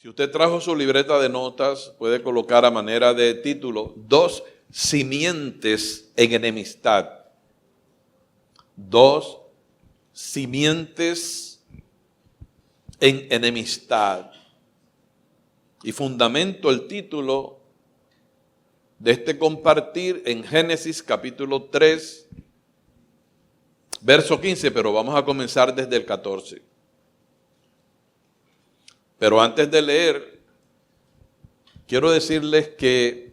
Si usted trajo su libreta de notas, puede colocar a manera de título: dos simientes en enemistad. Dos simientes en enemistad. Y fundamento el título de este compartir en Génesis capítulo 3, verso 15, pero vamos a comenzar desde el 14. Pero antes de leer, quiero decirles que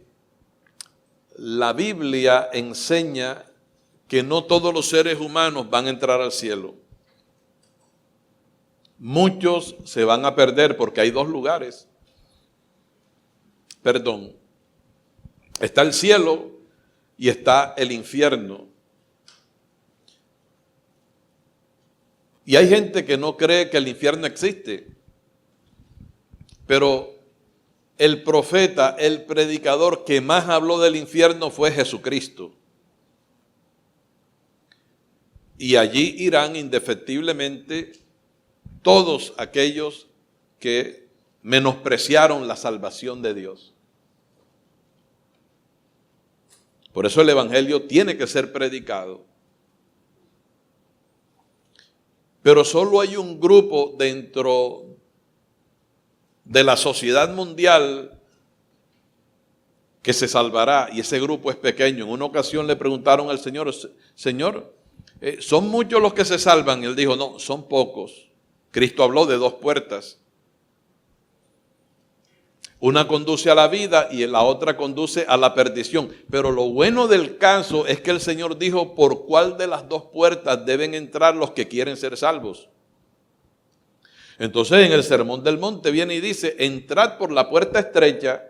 la Biblia enseña que no todos los seres humanos van a entrar al cielo. Muchos se van a perder porque hay dos lugares. Está el cielo y está el infierno. Y hay gente que no cree que el infierno existe. Pero el profeta, el predicador que más habló del infierno fue Jesucristo. Y allí irán indefectiblemente todos aquellos que menospreciaron la salvación de Dios. Por eso el evangelio tiene que ser predicado. Pero solo hay un grupo dentro de la sociedad mundial que se salvará, y ese grupo es pequeño. En una ocasión le preguntaron al Señor: Señor, ¿son muchos los que se salvan? Y él dijo: no, son pocos. Cristo habló de dos puertas. Una conduce a la vida y la otra conduce a la perdición. Pero lo bueno del caso es que el Señor dijo por cuál de las dos puertas deben entrar los que quieren ser salvos. Entonces en el Sermón del Monte viene y dice: entrad por la puerta estrecha.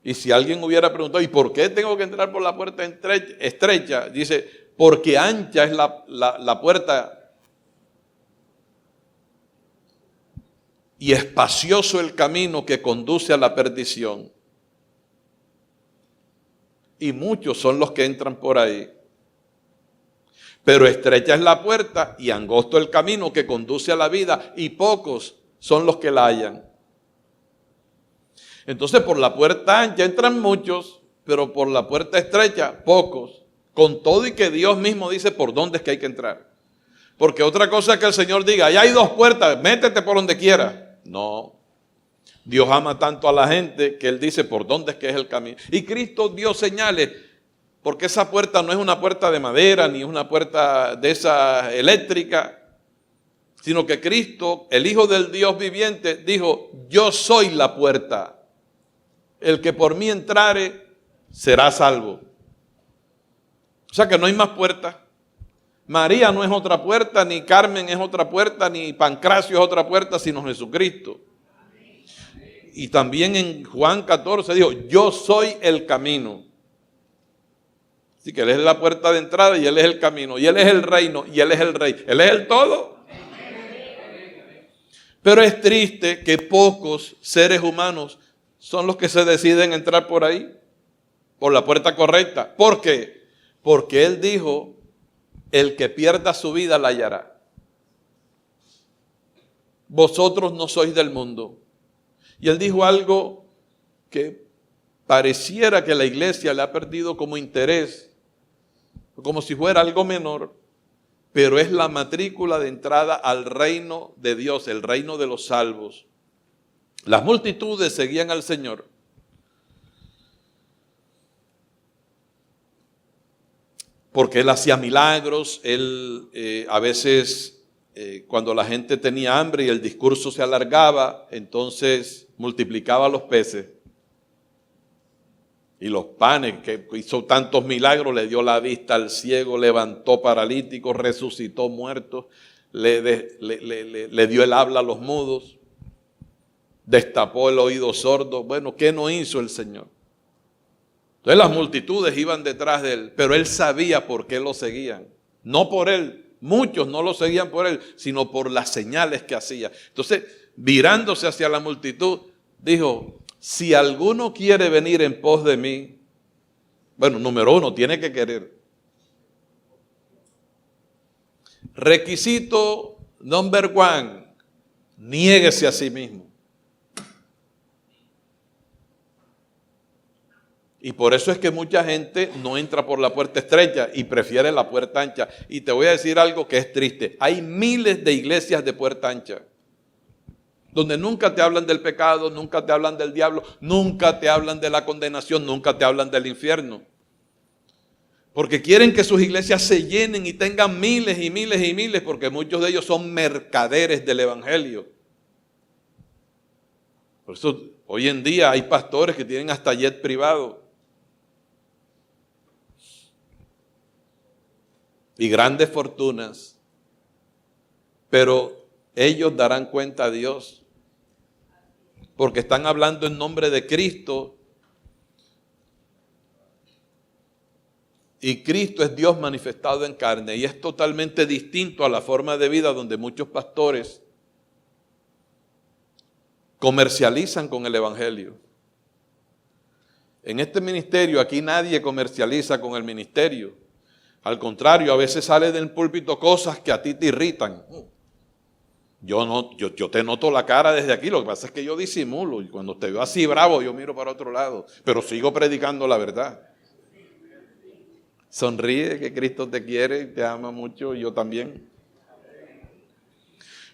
Y si alguien hubiera preguntado: ¿y por qué tengo que entrar por la puerta estrecha? Dice: porque ancha es la puerta y espacioso el camino que conduce a la perdición. Y muchos son los que entran por ahí. Pero estrecha es la puerta y angosto el camino que conduce a la vida, y pocos son los que la hallan. Entonces por la puerta ancha entran muchos, pero por la puerta estrecha pocos. Con todo y que Dios mismo dice por dónde es que hay que entrar. Porque otra cosa es que el Señor diga: allá hay dos puertas, métete por donde quieras. No. Dios ama tanto a la gente que Él dice por dónde es que es el camino. Y Cristo dio señales. Porque esa puerta no es una puerta de madera, ni es una puerta de esa eléctrica, sino que Cristo, el Hijo del Dios viviente, dijo: yo soy la puerta. El que por mí entrare será salvo. O sea que no hay más puertas. María no es otra puerta, ni Carmen es otra puerta, ni Pancracio es otra puerta, sino Jesucristo. Y también en Juan 14 dijo: yo soy el camino. Así que Él es la puerta de entrada y Él es el camino, y Él es el reino y Él es el rey. Él es el todo. Pero es triste que pocos seres humanos son los que se deciden entrar por ahí, por la puerta correcta. ¿Por qué? Porque Él dijo: el que pierda su vida la hallará. Vosotros no sois del mundo. Y Él dijo algo que pareciera que la iglesia le ha perdido como interés, como si fuera algo menor, pero es la matrícula de entrada al reino de Dios, el reino de los salvos. Las multitudes seguían al Señor. Porque Él hacía milagros. Él a veces cuando la gente tenía hambre y el discurso se alargaba, entonces multiplicaba los peces y los panes, que hizo tantos milagros, le dio la vista al ciego, levantó paralíticos, resucitó muertos, le dio el habla a los mudos, destapó el oído sordo. Bueno, ¿qué no hizo el Señor? Entonces las multitudes iban detrás de Él, pero Él sabía por qué lo seguían. No por Él, muchos no lo seguían por Él, sino por las señales que hacía. Entonces, virándose hacia la multitud, dijo: si alguno quiere venir en pos de mí, bueno, número uno, tiene que querer. Requisito number one: Niéguese a sí mismo. Y por eso es que mucha gente no entra por la puerta estrecha y prefiere la puerta ancha. Y te voy a decir algo que es triste. Hay miles de iglesias de puerta ancha, donde nunca te hablan del pecado, nunca te hablan del diablo, nunca te hablan de la condenación, nunca te hablan del infierno. Porque quieren que sus iglesias se llenen y tengan miles y miles y miles, porque muchos de ellos son mercaderes del evangelio. Por eso hoy en día hay pastores que tienen hasta jet privado y grandes fortunas, pero ellos darán cuenta a Dios, porque están hablando en nombre de Cristo, y Cristo es Dios manifestado en carne, y es totalmente distinto a la forma de vida donde muchos pastores comercializan con el evangelio. En este ministerio aquí nadie comercializa con el ministerio. Al contrario, a veces sale del púlpito cosas que a ti te irritan. Yo te noto la cara desde aquí, lo que pasa es que yo disimulo y cuando te veo así bravo yo miro para otro lado, pero sigo predicando la verdad. Sonríe, que Cristo te quiere, te ama mucho y yo también.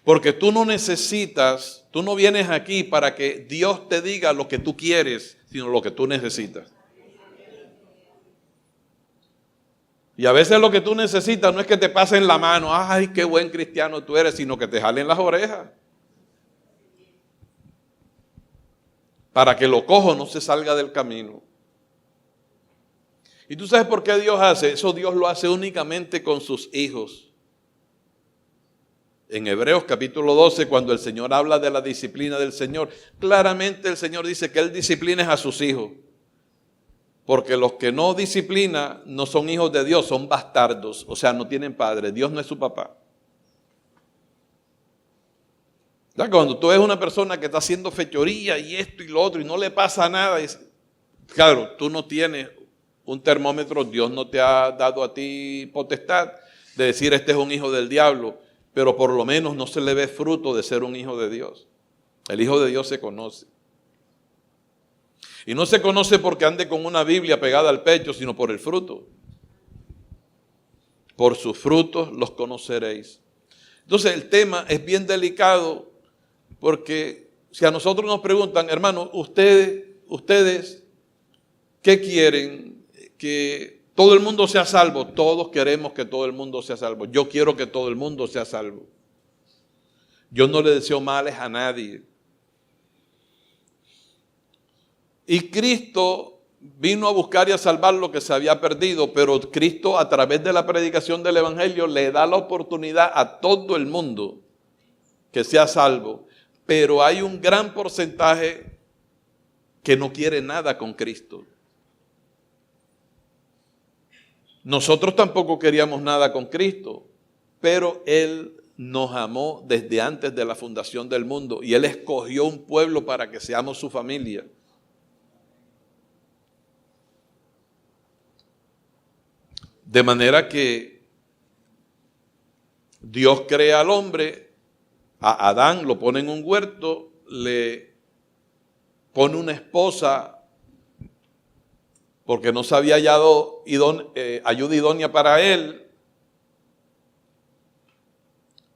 Porque tú no necesitas, tú no vienes aquí para que Dios te diga lo que tú quieres, sino lo que tú necesitas. Y a veces lo que tú necesitas no es que te pasen la mano, ay, qué buen cristiano tú eres, sino que te jalen las orejas. Para que lo cojo no se salga del camino. ¿Y tú sabes por qué Dios hace eso? Dios lo hace únicamente con sus hijos. En Hebreos capítulo 12, cuando el Señor habla de la disciplina del Señor, claramente el Señor dice que Él disciplina a sus hijos. Porque los que no disciplina no son hijos de Dios, son bastardos, o sea, no tienen padre. Dios no es su papá. ¿Ya? Cuando tú ves una persona que está haciendo fechoría y esto y lo otro y no le pasa nada, claro, tú no tienes un termómetro, Dios no te ha dado a ti potestad de decir este es un hijo del diablo, pero por lo menos no se le ve fruto de ser un hijo de Dios. El hijo de Dios se conoce. Y no se conoce porque ande con una Biblia pegada al pecho, sino por el fruto. Por sus frutos los conoceréis. Entonces el tema es bien delicado porque si a nosotros nos preguntan, hermanos, ustedes, ¿qué quieren? ¿Que todo el mundo sea salvo? Todos queremos que todo el mundo sea salvo. Yo quiero que todo el mundo sea salvo. Yo no le deseo males a nadie. Y Cristo vino a buscar y a salvar lo que se había perdido, pero Cristo a través de la predicación del Evangelio le da la oportunidad a todo el mundo que sea salvo. Pero hay un gran porcentaje que no quiere nada con Cristo. Nosotros tampoco queríamos nada con Cristo, pero Él nos amó desde antes de la fundación del mundo y Él escogió un pueblo para que seamos su familia. De manera que Dios crea al hombre, a Adán lo pone en un huerto, le pone una esposa porque no se había hallado ayuda idónea para él,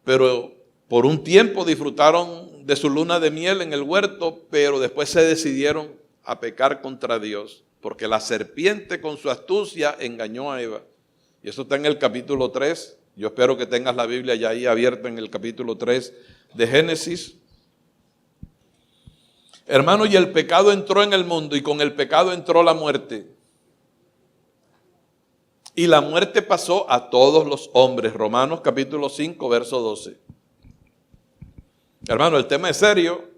pero por un tiempo disfrutaron de su luna de miel en el huerto, pero después se decidieron a pecar contra Dios, porque la serpiente con su astucia engañó a Eva. Y eso está en el capítulo 3. Yo espero que tengas la Biblia ya ahí abierta en el capítulo 3 de Génesis. Hermano, y el pecado entró en el mundo y con el pecado entró la muerte. Y la muerte pasó a todos los hombres. Romanos capítulo 5, verso 12. Hermano, el tema es serio.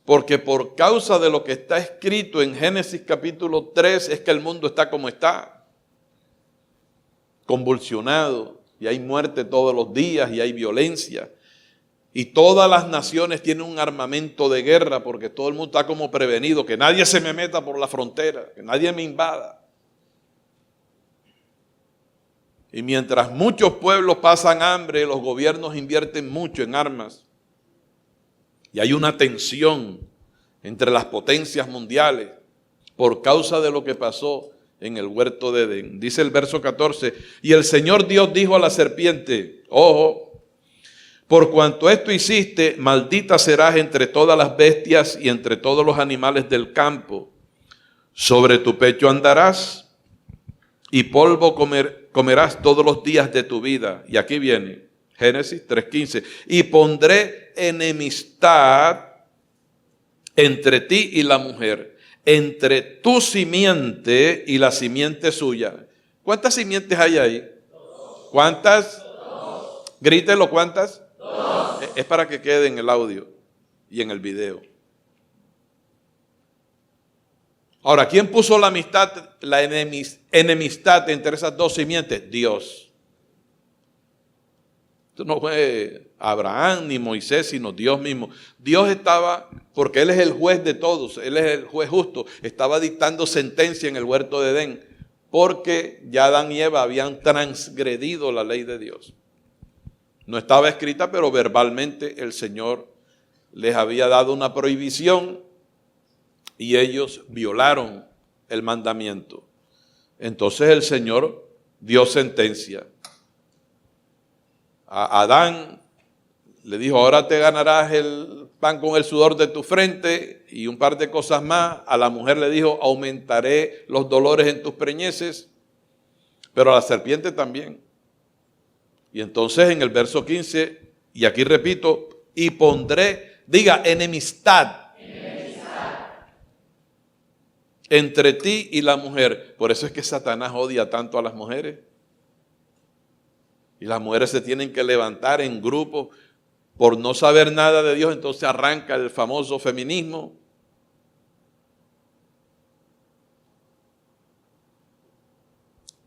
Porque por causa de lo que está escrito en Génesis capítulo 3 es que el mundo está como está, convulsionado, y hay muerte todos los días y hay violencia. Y todas las naciones tienen un armamento de guerra porque todo el mundo está como prevenido, que nadie se me meta por la frontera, que nadie me invada. Y mientras muchos pueblos pasan hambre, los gobiernos invierten mucho en armas. Y hay una tensión entre las potencias mundiales por causa de lo que pasó en el huerto de Edén. Dice el verso 14, y el Señor Dios dijo a la serpiente, ojo, por cuanto esto hiciste, maldita serás entre todas las bestias y entre todos los animales del campo. Sobre tu pecho andarás y polvo comerás todos los días de tu vida. Y aquí viene Génesis 3:15. Y pondré enemistad entre ti y la mujer, entre tu simiente y la simiente suya. ¿Cuántas simientes hay ahí? ¿Cuántas? Grítelo, ¿cuántas? Es para que quede en el audio y en el video. Ahora, ¿quién puso la enemistad entre esas dos simientes? Dios. Esto no fue Abraham ni Moisés, sino Dios mismo. Dios estaba, porque Él es el juez de todos, Él es el juez justo, estaba dictando sentencia en el huerto de Edén, porque ya Adán y Eva habían transgredido la ley de Dios. No estaba escrita, pero verbalmente el Señor les había dado una prohibición y ellos violaron el mandamiento. Entonces el Señor dio sentencia. A Adán le dijo, ahora te ganarás el pan con el sudor de tu frente y un par de cosas más. A la mujer le dijo, aumentaré los dolores en tus preñeces, pero a la serpiente también. Y entonces en el verso 15, y aquí repito, y pondré, diga, enemistad entre ti y la mujer. Por eso es que Satanás odia tanto a las mujeres. Y las mujeres se tienen que levantar en grupo por no saber nada de Dios. Entonces arranca el famoso feminismo.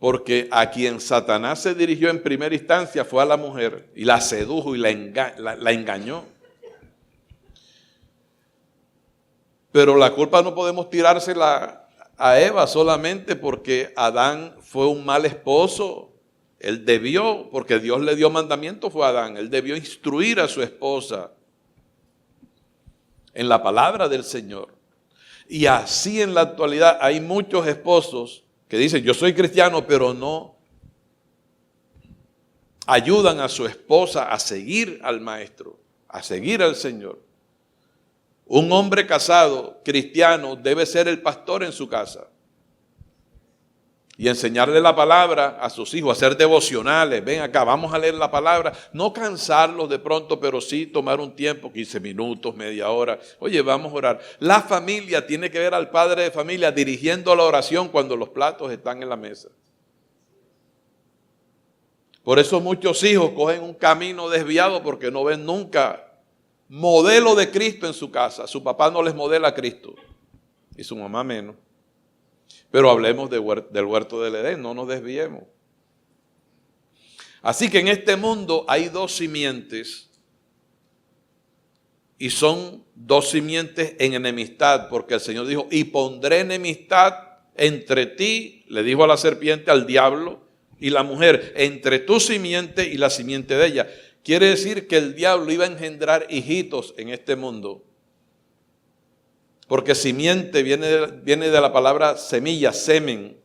Porque a quien Satanás se dirigió en primera instancia fue a la mujer. Y la sedujo y la engañó. Pero la culpa no podemos tirársela a Eva solamente porque Adán fue un mal esposo. Él debió, porque Dios le dio mandamiento, fue a Adán. Él debió instruir a su esposa en la palabra del Señor. Y así en la actualidad hay muchos esposos que dicen, yo soy cristiano, pero no ayudan a su esposa a seguir al maestro, a seguir al Señor. Un hombre casado, cristiano, debe ser el pastor en su casa y enseñarle la palabra a sus hijos, hacer devocionales. Ven acá, vamos a leer la palabra. No cansarlos de pronto, pero sí tomar un tiempo, 15 minutos, media hora. Oye, vamos a orar. La familia tiene que ver al padre de familia dirigiendo la oración cuando los platos están en la mesa. Por eso muchos hijos cogen un camino desviado porque no ven nunca modelo de Cristo en su casa. Su papá no les modela a Cristo y su mamá menos. Pero hablemos del huerto del Edén, no nos desviemos. Así que en este mundo hay dos simientes y son dos simientes en enemistad, porque el Señor dijo, y pondré enemistad entre ti, le dijo a la serpiente, al diablo y la mujer, entre tu simiente y la simiente de ella. Quiere decir que el diablo iba a engendrar hijitos en este mundo. Porque simiente viene de la palabra semilla, semen.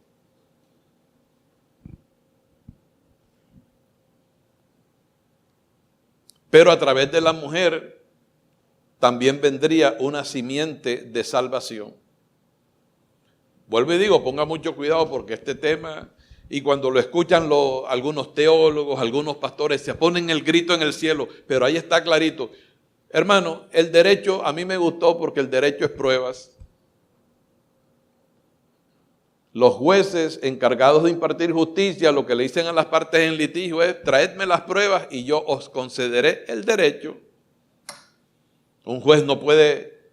Pero a través de la mujer también vendría una simiente de salvación. Vuelvo y digo, ponga mucho cuidado porque este tema, y cuando lo escuchan algunos teólogos, algunos pastores, se ponen el grito en el cielo, pero ahí está clarito. Hermano, el derecho a mí me gustó porque el derecho es pruebas. Los jueces encargados de impartir justicia, lo que le dicen a las partes en litigio es, traedme las pruebas y yo os concederé el derecho. Un juez no puede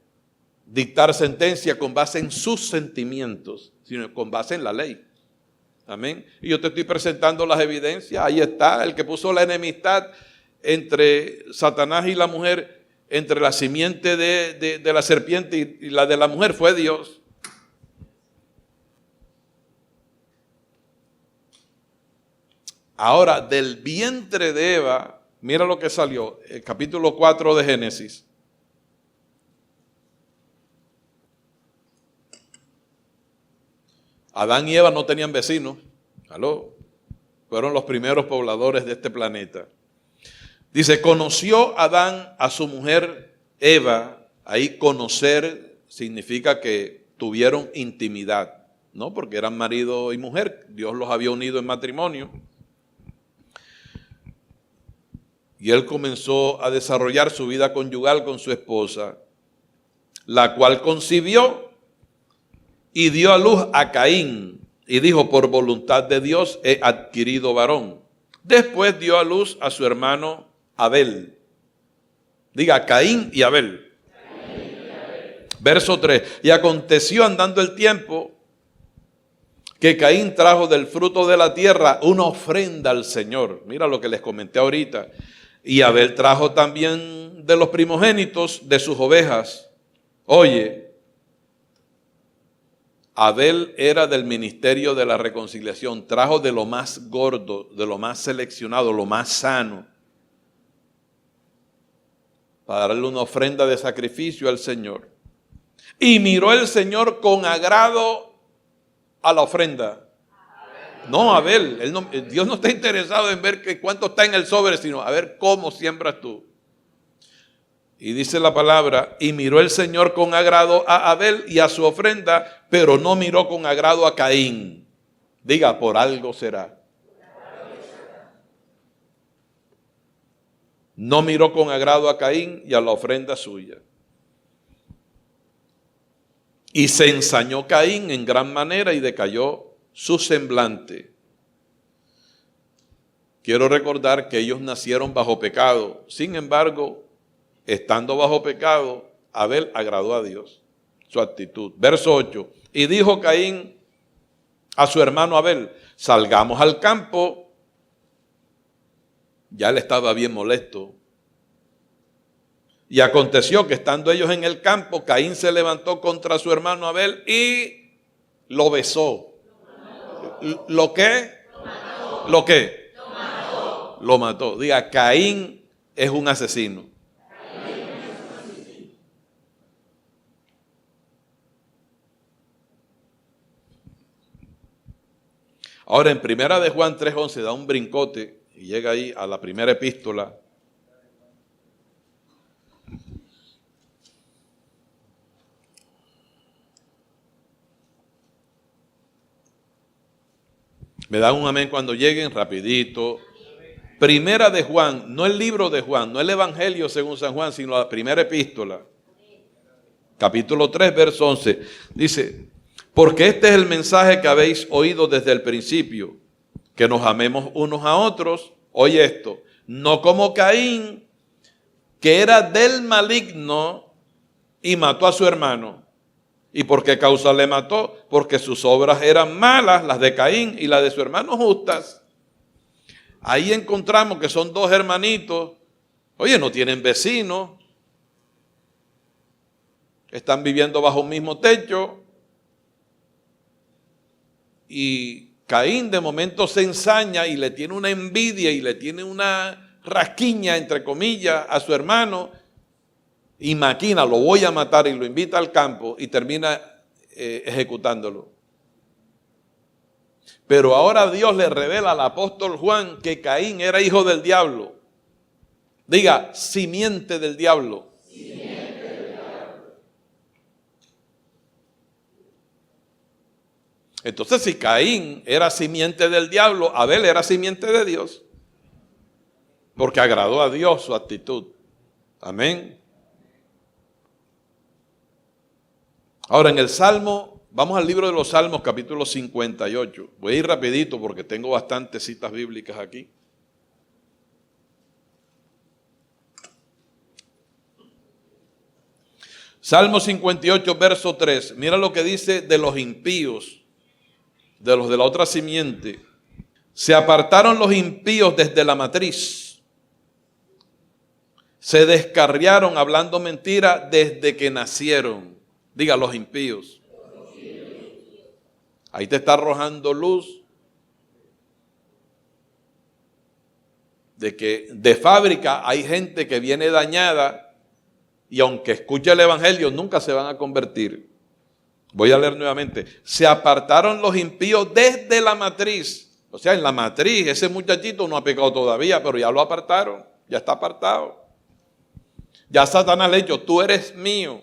dictar sentencia con base en sus sentimientos, sino con base en la ley. Amén. Y yo te estoy presentando las evidencias. Ahí está, el que puso la enemistad entre Satanás y la mujer, entre la simiente de la serpiente y la de la mujer, fue Dios. Ahora, del vientre de Eva, mira lo que salió, el capítulo 4 de Génesis. Adán y Eva no tenían vecinos. ¿Aló? Fueron los primeros pobladores de este planeta. Dice, conoció Adán a su mujer Eva. Ahí conocer significa que tuvieron intimidad, ¿no? Porque eran marido y mujer. Dios los había unido en matrimonio. Y él comenzó a desarrollar su vida conyugal con su esposa, la cual concibió y dio a luz a Caín. Y dijo, por voluntad de Dios he adquirido varón. Después dio a luz a su hermano Abel. Diga, Caín y Abel. Verso 3. Y aconteció andando el tiempo que Caín trajo del fruto de la tierra una ofrenda al Señor. Mira lo que les comenté ahorita. Y Abel trajo también de los primogénitos de sus ovejas. Oye, Abel era del ministerio de la reconciliación. Trajo de lo más gordo, de lo más seleccionado, lo más sano, para darle una ofrenda de sacrificio al Señor. Y miró el Señor con agrado a la ofrenda. No, Abel, Dios no está interesado en ver cuánto está en el sobre, sino a ver cómo siembras tú. Y dice la palabra, y miró el Señor con agrado a Abel y a su ofrenda, pero no miró con agrado a Caín. Diga, por algo será. No miró con agrado a Caín y a la ofrenda suya. Y se ensañó Caín en gran manera y decayó su semblante. Quiero recordar que ellos nacieron bajo pecado. Sin embargo, estando bajo pecado, Abel agradó a Dios, su actitud. Verso 8. Y dijo Caín a su hermano Abel, salgamos al campo. Ya él estaba bien molesto. Y aconteció que estando ellos en el campo, Caín se levantó contra su hermano Abel y lo besó. ¿Lo qué? ¿Lo qué? Lo mató. Diga, Caín es un asesino. Ahora en primera de Juan 3:11 da un brincote y llega ahí a la primera epístola. Me dan un amén cuando lleguen, rapidito. Primera de Juan, no el libro de Juan, no el Evangelio según San Juan, sino la primera epístola. Capítulo 3, verso 11. Dice, porque este es el mensaje que habéis oído desde el principio, que nos amemos unos a otros. Oye esto, no como Caín, que era del maligno y mató a su hermano. ¿Y por qué causa le mató? Porque sus obras eran malas, las de Caín, y las de su hermano justas. Ahí encontramos que son dos hermanitos. Oye, no tienen vecinos. Están viviendo bajo un mismo techo. Y Caín de momento se ensaña y le tiene una envidia y le tiene una rasquiña, entre comillas, a su hermano. Y maquina, lo voy a matar, y lo invita al campo y termina ejecutándolo. Pero ahora Dios le revela al apóstol Juan que Caín era hijo del diablo. Diga, simiente del diablo. Simiente del diablo. Entonces, si Caín era simiente del diablo, Abel era simiente de Dios. Porque agradó a Dios su actitud. Amén. Ahora en el Salmo, vamos al libro de los Salmos, capítulo 58. Voy a ir rapidito porque tengo bastantes citas bíblicas aquí. Salmo 58, verso 3. Mira lo que dice de los impíos, de los de la otra simiente. Se apartaron los impíos desde la matriz. Se descarriaron hablando mentira desde que nacieron. Diga, los impíos. Ahí te está arrojando luz de que de fábrica hay gente que viene dañada y aunque escuche el evangelio nunca se van a convertir. Voy a leer nuevamente. Se apartaron los impíos desde la matriz. O sea, en la matriz ese muchachito no ha pecado todavía, pero ya lo apartaron, ya está apartado. Ya Satanás le ha dicho, tú eres mío.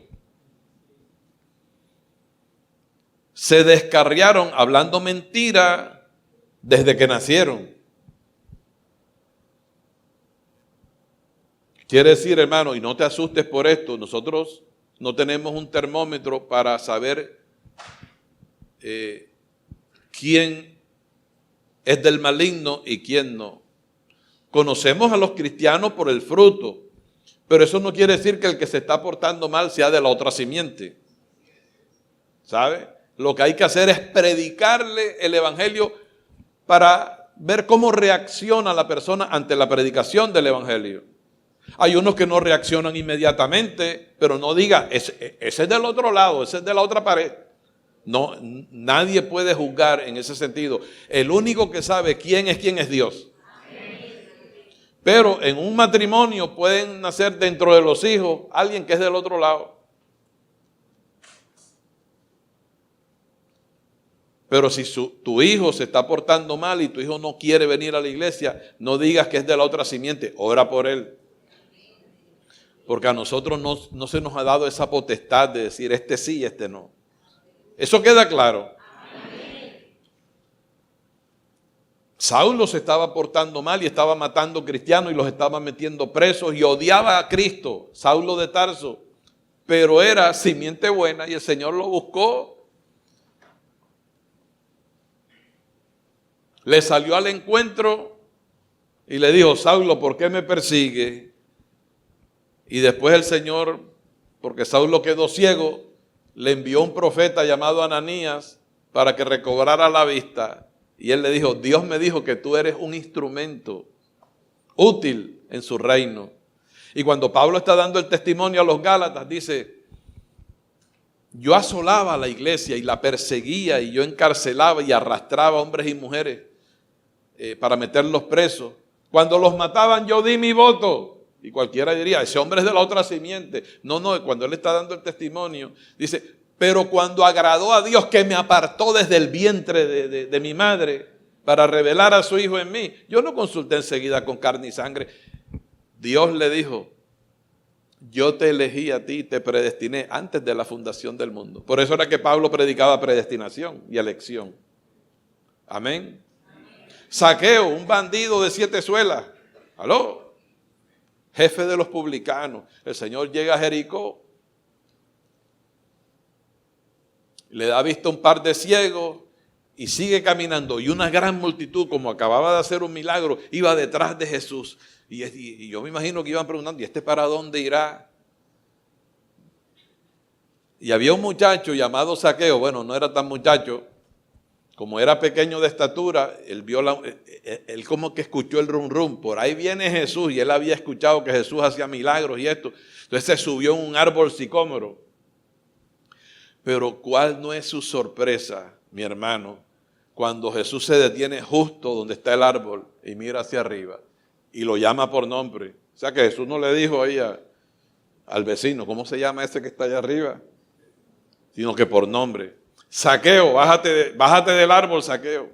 Se descarriaron hablando mentira desde que nacieron. Quiere decir, hermano, y no te asustes por esto, nosotros no tenemos un termómetro para saber quién es del maligno y quién no. Conocemos a los cristianos por el fruto, pero eso no quiere decir que el que se está portando mal sea de la otra simiente. ¿Sabe? Lo que hay que hacer es predicarle el evangelio para ver cómo reacciona la persona ante la predicación del evangelio. Hay unos que no reaccionan inmediatamente, pero no diga, ese es del otro lado, ese es de la otra pared. No, nadie puede juzgar en ese sentido. El único que sabe quién es Dios. Pero en un matrimonio pueden nacer dentro de los hijos alguien que es del otro lado. Pero si tu hijo se está portando mal y tu hijo no quiere venir a la iglesia, no digas que es de la otra simiente, ora por él. Porque a nosotros no se nos ha dado esa potestad de decir este sí y este no. ¿Eso queda claro? Saulo se estaba portando mal y estaba matando cristianos y los estaba metiendo presos y odiaba a Cristo, Saulo de Tarso. Pero era simiente buena y el Señor lo buscó. Le salió al encuentro y le dijo, Saulo, ¿por qué me persigue? Y después el Señor, porque Saulo quedó ciego, le envió un profeta llamado Ananías para que recobrara la vista. Y él le dijo, Dios me dijo que tú eres un instrumento útil en su reino. Y cuando Pablo está dando el testimonio a los Gálatas, dice, yo asolaba a la iglesia y la perseguía y yo encarcelaba y arrastraba a hombres y mujeres para meterlos presos. Cuando los mataban yo di mi voto. Y cualquiera diría, ese hombre es de la otra simiente. No, cuando él está dando el testimonio, dice, pero cuando agradó a Dios que me apartó desde el vientre de mi madre para revelar a su hijo en mí, yo no consulté enseguida con carne y sangre. Dios le dijo, yo te elegí a ti y te predestiné antes de la fundación del mundo. Por eso era que Pablo predicaba predestinación y elección. Amén. Zaqueo, un bandido de 7 suelas. ¿Aló? Jefe de los publicanos. El Señor llega a Jericó. Le da vista a un par de ciegos y sigue caminando. Y una gran multitud, como acababa de hacer un milagro, iba detrás de Jesús. Y yo me imagino que iban preguntando, ¿y este para dónde irá? Y había un muchacho llamado Zaqueo. Bueno, no era tan muchacho. Como era pequeño de estatura, él como que escuchó el rum rum. Por ahí viene Jesús y él había escuchado que Jesús hacía milagros y esto. Entonces se subió en un árbol sicómoro. Pero ¿cuál no es su sorpresa, mi hermano, cuando Jesús se detiene justo donde está el árbol y mira hacia arriba y lo llama por nombre? O sea que Jesús no le dijo ahí al vecino, ¿cómo se llama ese que está allá arriba? Sino que por nombre. Zaqueo, bájate del árbol, Zaqueo.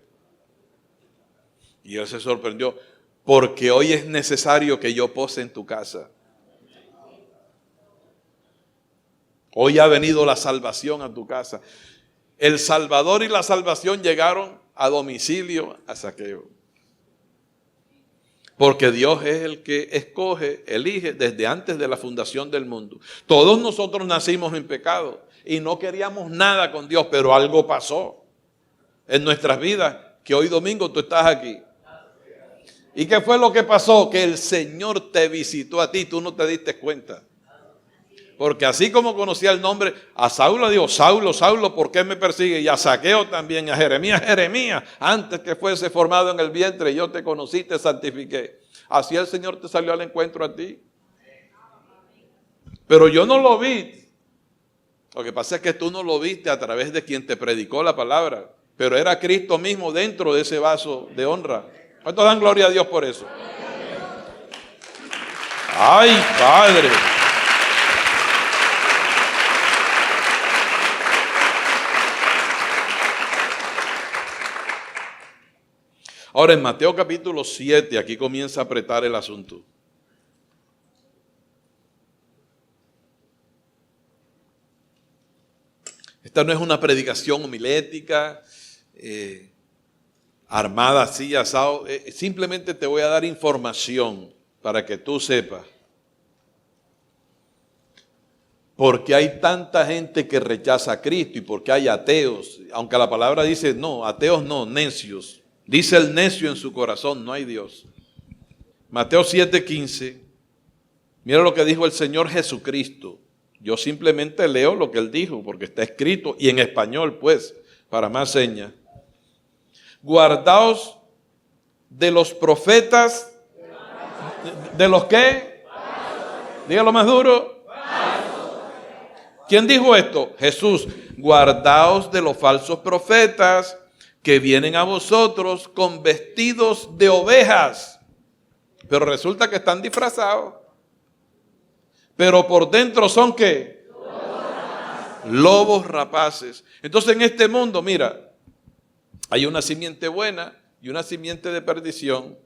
Y él se sorprendió, porque hoy es necesario que yo pose en tu casa. Hoy ha venido la salvación a tu casa. El Salvador y la salvación llegaron a domicilio a Zaqueo. Porque Dios es el que escoge, elige desde antes de la fundación del mundo. Todos nosotros nacimos en pecado y no queríamos nada con Dios, pero algo pasó en nuestras vidas, que hoy domingo tú estás aquí. ¿Y qué fue lo que pasó? Que el Señor te visitó a ti, tú no te diste cuenta. Porque así como conocía el nombre, a Saulo dijo, Saulo, Saulo, ¿por qué me persigue? Y a Zaqueo también, a Jeremías, Jeremías, antes que fuese formado en el vientre, yo te conocí, te santifiqué. Así el Señor te salió al encuentro a ti. Pero yo no lo vi. Lo que pasa es que tú no lo viste a través de quien te predicó la palabra, pero era Cristo mismo dentro de ese vaso de honra. ¿Cuántos dan gloria a Dios por eso? ¡Ay, Padre! Ahora en Mateo capítulo 7, aquí comienza a apretar el asunto. Esta no es una predicación homilética, armada así, asado. Simplemente te voy a dar información para que tú sepas. Porque hay tanta gente que rechaza a Cristo y porque hay ateos. Aunque la palabra dice, no, ateos no, necios. Dice el necio en su corazón, no hay Dios. Mateo 7:15. Mira lo que dijo el Señor Jesucristo. Yo simplemente leo lo que Él dijo, porque está escrito, y en español, pues, para más señas. Guardaos de los profetas. ¿De los qué? Dígalo más duro. ¿Quién dijo esto? Jesús. Guardaos de los falsos profetas que vienen a vosotros con vestidos de ovejas, pero resulta que están disfrazados. Pero por dentro son ¿qué? Lobos rapaces. Entonces en este mundo, mira, hay una simiente buena y una simiente de perdición.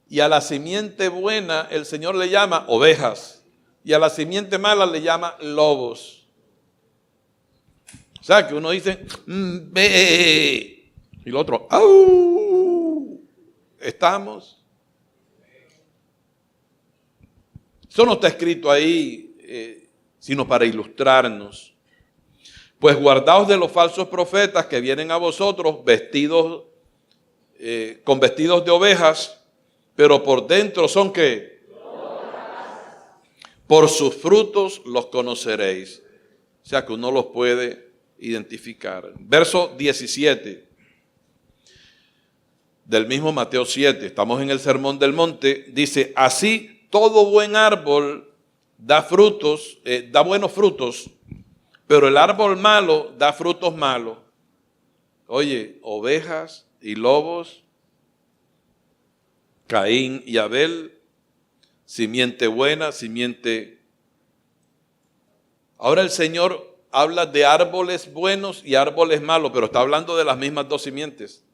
Y a la simiente buena el Señor le llama ovejas. Y a la simiente mala le llama lobos. O sea, que uno dice, ve, y el otro, ¡au! Estamos. Eso no está escrito ahí, sino para ilustrarnos. Pues guardaos de los falsos profetas que vienen a vosotros vestidos, con vestidos de ovejas, pero por dentro son ¿qué? Por sus frutos los conoceréis. O sea, que uno los puede identificar. Verso 17 del mismo Mateo 7, estamos en el Sermón del Monte, dice, así todo buen árbol da frutos, da buenos frutos, pero el árbol malo da frutos malos. Oye, ovejas y lobos, Caín y Abel, simiente buena, simiente. Ahora el Señor habla de árboles buenos y árboles malos, pero está hablando de las mismas dos simientes.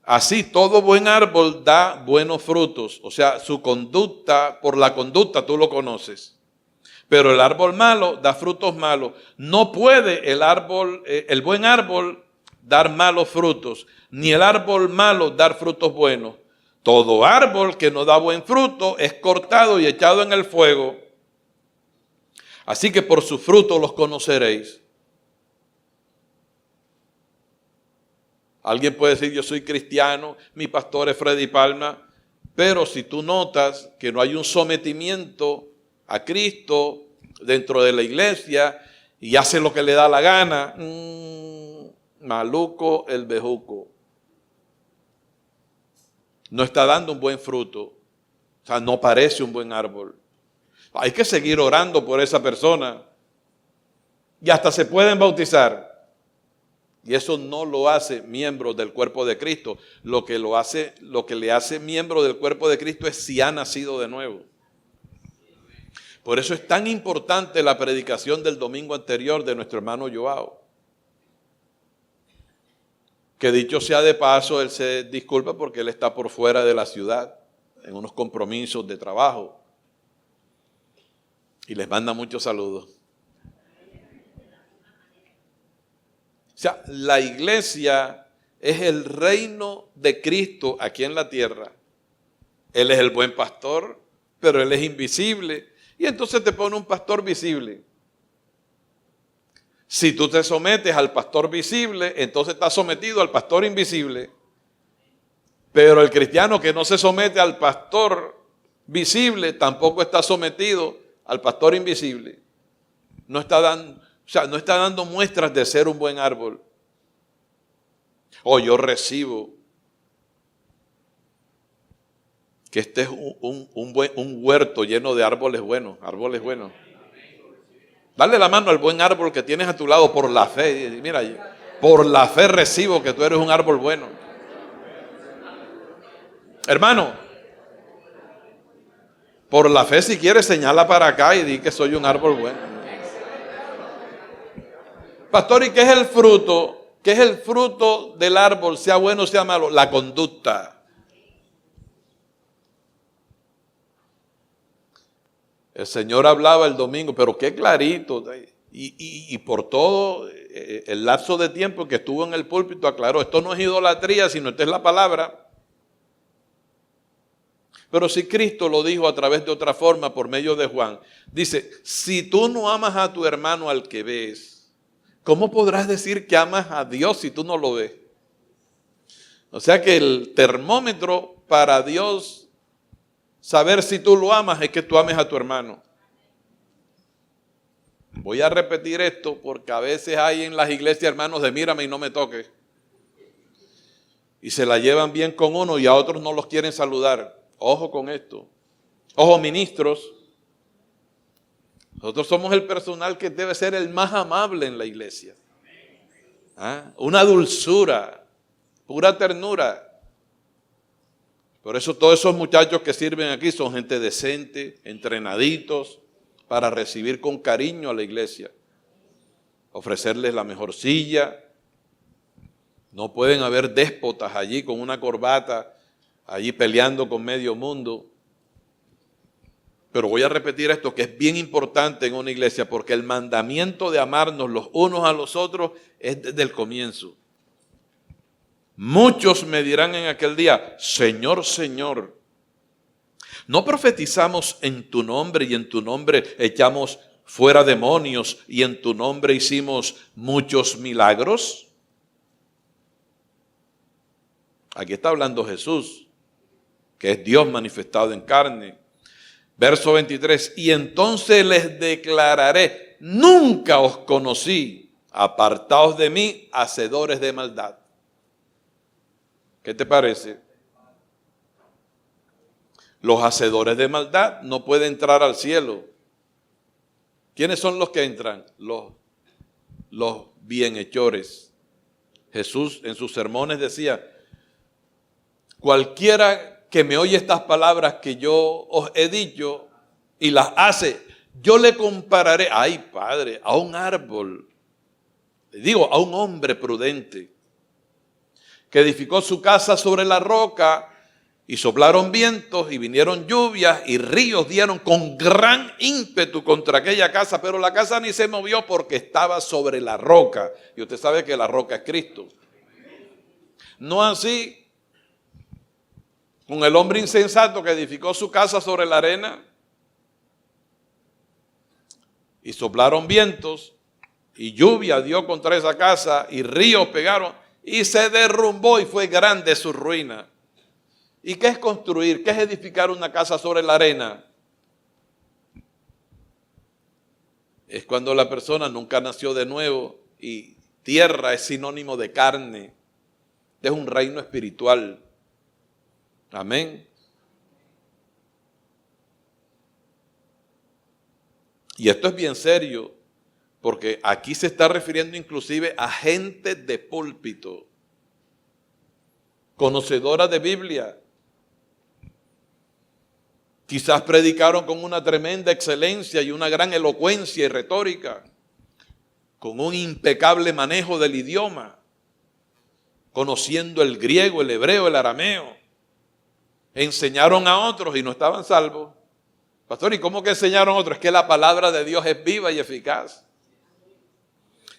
Así todo buen árbol da buenos frutos, o sea, su conducta, por la conducta tú lo conoces. Pero el árbol malo da frutos malos. No puede el buen árbol dar malos frutos, ni el árbol malo dar frutos buenos. Todo árbol que no da buen fruto es cortado y echado en el fuego. Así que por sus frutos los conoceréis. Alguien puede decir, yo soy cristiano, mi pastor es Freddy Palma, pero si tú notas que no hay un sometimiento a Cristo dentro de la iglesia y hace lo que le da la gana, maluco el bejuco. No está dando un buen fruto, o sea, no parece un buen árbol. Hay que seguir orando por esa persona y hasta se pueden bautizar. Y eso no lo hace miembro del cuerpo de Cristo. Lo que le hace miembro del cuerpo de Cristo es si ha nacido de nuevo. Por eso es tan importante la predicación del domingo anterior de nuestro hermano Joao. Que dicho sea de paso, él se disculpa porque él está por fuera de la ciudad, en unos compromisos de trabajo. Y les manda muchos saludos. O sea, la iglesia es el reino de Cristo aquí en la tierra. Él es el buen pastor, pero Él es invisible. Y entonces te pone un pastor visible. Si tú te sometes al pastor visible, entonces estás sometido al pastor invisible. Pero el cristiano que no se somete al pastor visible, tampoco está sometido al pastor invisible. No está dando muestras de ser un buen árbol. Yo recibo que este es un huerto lleno de árboles buenos, Dale la mano al buen árbol que tienes a tu lado por la fe. Mira, por la fe recibo que tú eres un árbol bueno. Hermano, por la fe si quieres señala para acá y di que soy un árbol bueno. Pastor, ¿y qué es el fruto? ¿Qué es el fruto del árbol, sea bueno o sea malo? La conducta. El Señor hablaba el domingo, pero qué clarito. Y por todo el lapso de tiempo que estuvo en el púlpito aclaró, esto no es idolatría, sino esto es la palabra. Pero si Cristo lo dijo a través de otra forma por medio de Juan, dice, si tú no amas a tu hermano al que ves, ¿cómo podrás decir que amas a Dios si tú no lo ves? O sea que el termómetro para Dios saber si tú lo amas es que tú ames a tu hermano. Voy a repetir esto porque a veces hay en las iglesias hermanos de mírame y no me toques. Y se la llevan bien con uno y a otros no los quieren saludar. Ojo con esto. Ojo, ministros. Nosotros somos el personal que debe ser el más amable en la iglesia. ¿Ah? Una dulzura, pura ternura. Por eso todos esos muchachos que sirven aquí son gente decente, entrenaditos, para recibir con cariño a la iglesia. Ofrecerles la mejor silla. No pueden haber déspotas allí con una corbata, allí peleando con medio mundo. Pero voy a repetir esto que es bien importante en una iglesia, porque el mandamiento de amarnos los unos a los otros es desde el comienzo. Muchos me dirán en aquel día, Señor, Señor, ¿no profetizamos en tu nombre y en tu nombre echamos fuera demonios y en tu nombre hicimos muchos milagros? Aquí está hablando Jesús, que es Dios manifestado en carne. Verso 23, y entonces les declararé, nunca os conocí, apartaos de mí, hacedores de maldad. ¿Qué te parece? Los hacedores de maldad no pueden entrar al cielo. ¿Quiénes son los que entran? Los bienhechores. Jesús en sus sermones decía, cualquiera que me oye estas palabras que yo os he dicho y las hace, yo le compararé, ay Padre, a un árbol, digo, a un hombre prudente, que edificó su casa sobre la roca y soplaron vientos y vinieron lluvias y ríos dieron con gran ímpetu contra aquella casa, pero la casa ni se movió porque estaba sobre la roca. Y usted sabe que la roca es Cristo. No así con el hombre insensato que edificó su casa sobre la arena y soplaron vientos y lluvia dio contra esa casa y ríos pegaron y se derrumbó y fue grande su ruina. ¿Y qué es construir? ¿Qué es edificar una casa sobre la arena? Es cuando la persona nunca nació de nuevo y tierra es sinónimo de carne. Este es un reino espiritual. Amén. Y esto es bien serio, porque aquí se está refiriendo inclusive a gente de púlpito, conocedora de Biblia. Quizás predicaron con una tremenda excelencia y una gran elocuencia y retórica, con un impecable manejo del idioma, conociendo el griego, el hebreo, el arameo. Enseñaron a otros y no estaban salvos. Pastor, ¿y cómo que enseñaron a otros? Es que la palabra de Dios es viva y eficaz.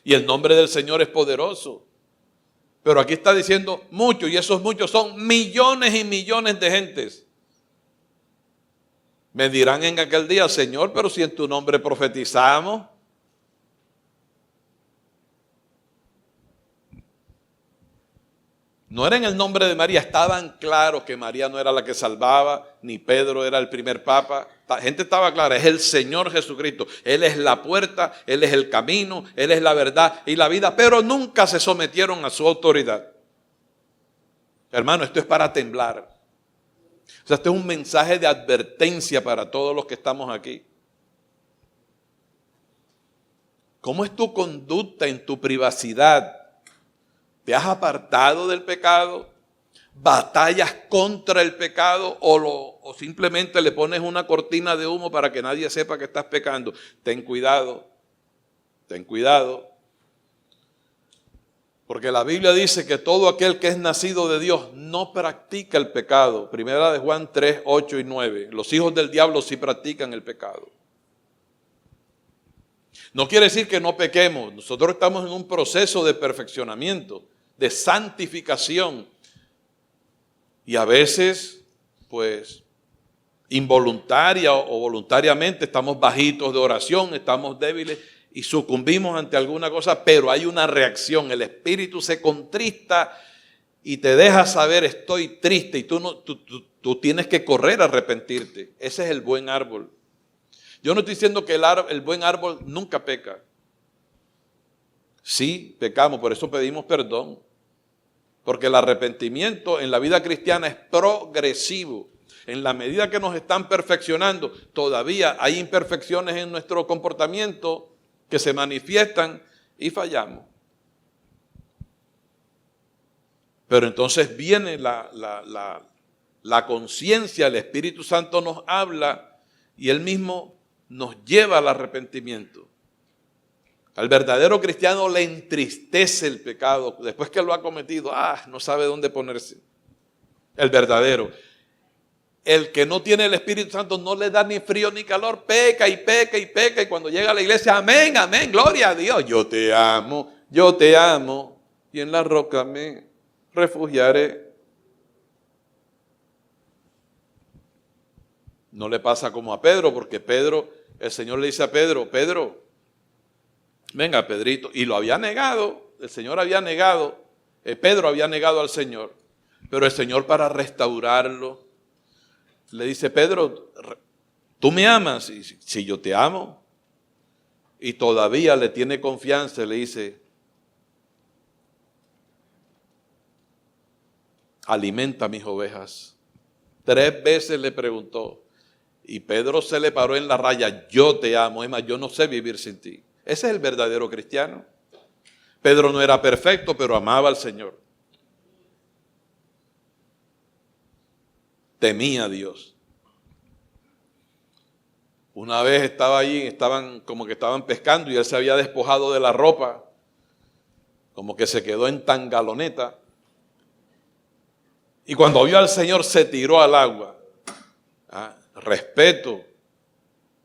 Y el nombre del Señor es poderoso. Pero aquí está diciendo muchos, y esos muchos son millones y millones de gentes. Me dirán en aquel día, Señor, pero si en tu nombre profetizamos. No era en el nombre de María, estaban claros que María no era la que salvaba, ni Pedro era el primer papa. La gente estaba clara, es el Señor Jesucristo. Él es la puerta, Él es el camino, Él es la verdad y la vida, pero nunca se sometieron a su autoridad. Hermano, esto es para temblar. O sea, este es un mensaje de advertencia para todos los que estamos aquí. ¿Cómo es tu conducta en tu privacidad? ¿Te has apartado del pecado? batallas contra el pecado o simplemente le pones una cortina de humo para que nadie sepa que estás pecando. Ten cuidado, ten cuidado. Porque la Biblia dice que todo aquel que es nacido de Dios no practica el pecado. Primera de Juan 3, 8 y 9. Los hijos del diablo sí practican el pecado. No quiere decir que no pequemos. Nosotros estamos en un proceso de perfeccionamiento, de santificación. Y a veces, pues, involuntaria o voluntariamente estamos bajitos de oración, estamos débiles y sucumbimos ante alguna cosa, pero hay una reacción. El espíritu se contrista y te deja saber, estoy triste, y tú tienes que correr a arrepentirte. Ese es el buen árbol. Yo no estoy diciendo que el buen árbol nunca peca. Sí, pecamos, por eso pedimos perdón. Porque el arrepentimiento en la vida cristiana es progresivo. En la medida que nos están perfeccionando, todavía hay imperfecciones en nuestro comportamiento que se manifiestan y fallamos. Pero entonces viene la conciencia, el Espíritu Santo nos habla y Él mismo nos lleva al arrepentimiento. Al verdadero cristiano le entristece el pecado. Después que lo ha cometido, no sabe dónde ponerse. El verdadero. El que no tiene el Espíritu Santo no le da ni frío ni calor. Peca y peca y peca. Y cuando llega a la iglesia, amén, amén, gloria a Dios. Yo te amo, yo te amo. Y en la roca me refugiaré. No le pasa como a Pedro, porque Pedro, el Señor le dice a Pedro, Pedro, venga, Pedrito, y lo había negado, el Señor había negado, Pedro había negado al Señor, pero el Señor para restaurarlo, le dice, Pedro, ¿tú me amas? Y si yo te amo, y todavía le tiene confianza, le dice, alimenta mis ovejas. 3 veces le preguntó, y Pedro se le paró en la raya, yo te amo, es más, yo no sé vivir sin ti. Ese es el verdadero cristiano. Pedro no era perfecto, pero amaba al Señor. Temía a Dios. Una vez estaba allí, estaban pescando y él se había despojado de la ropa, como que se quedó en tangaloneta. Y cuando vio al Señor se tiró al agua. Respeto,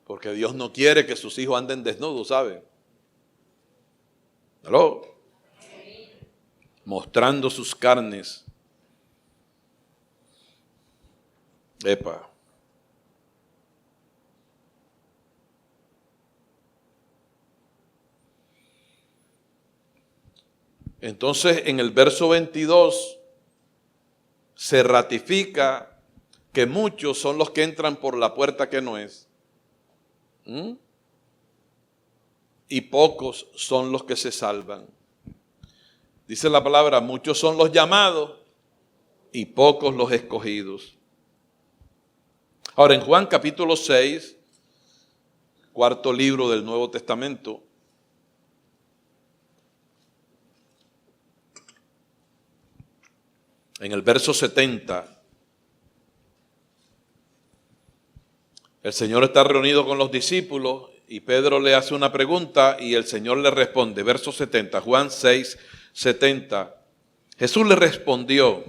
porque Dios no quiere que sus hijos anden desnudos, ¿sabe? ¿Aló? Mostrando sus carnes. Epa. Entonces, en el verso 22 se ratifica que muchos son los que entran por la puerta que no es. Y pocos son los que se salvan. Dice la palabra, muchos son los llamados y pocos los escogidos. Ahora, en Juan capítulo 6, cuarto libro del Nuevo Testamento, en el verso 70, el Señor está reunido con los discípulos y Pedro le hace una pregunta y el Señor le responde. Verso 70, Juan 6, 70. Jesús le respondió.